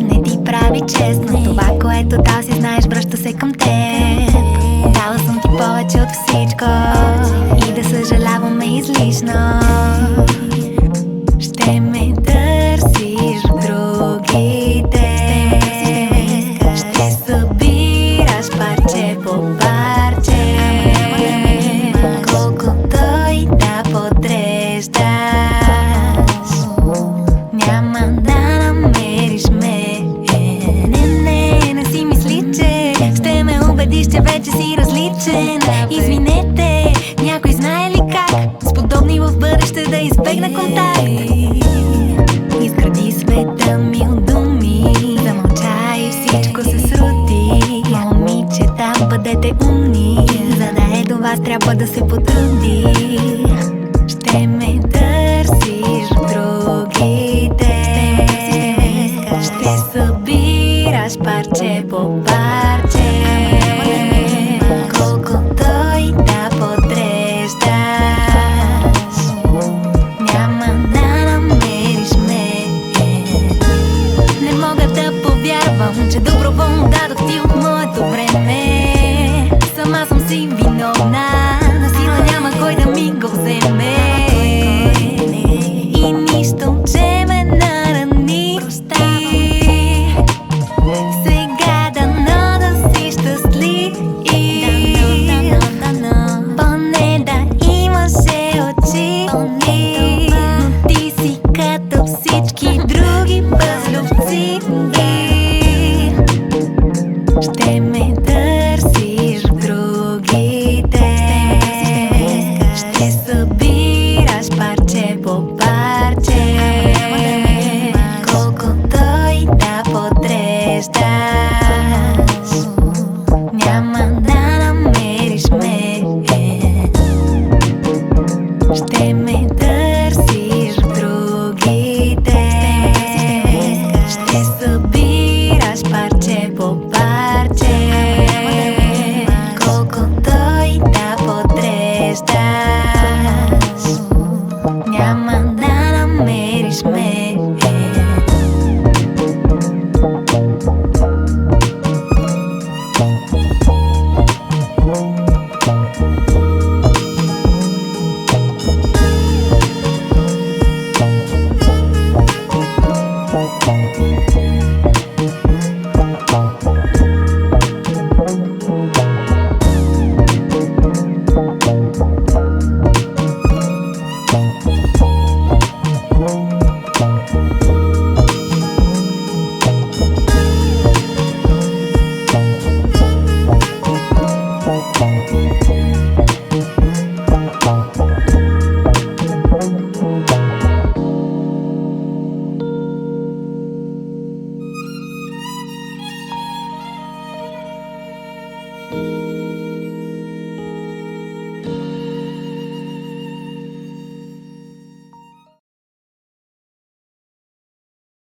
Не ти прави честно това, което дал си, знаеш, връща се към теб. Дала съм ти повече от всичко и да съжаляваме излишно. Ще ме търсиш в другите, ще събираш парче по парче, колкото и да подреждаш, няма да намериш ме. Не си мисли, че ще ме убедиш, че вече си различен. Извинете, някой знае ли как с подобни в бъдеще да избегна контакт? Изгради света ми от думи, замълча и всичко се срути. Момичета, бъдете умни, за да е до вас трябва да се потруди. Ще ме търсиш в другите, ще събираш парче по парче, колкото и да подреждаш, няма да намериш ме. Не мога да повярвам, че доброволно дадох ти от моето време. Сама съм си виновна, на сила няма кой да ми го вземе. И нищо, че ме нарани, сега дано да си щастлив, поне да имаше очи, но ти си като всички други бъзлюбци.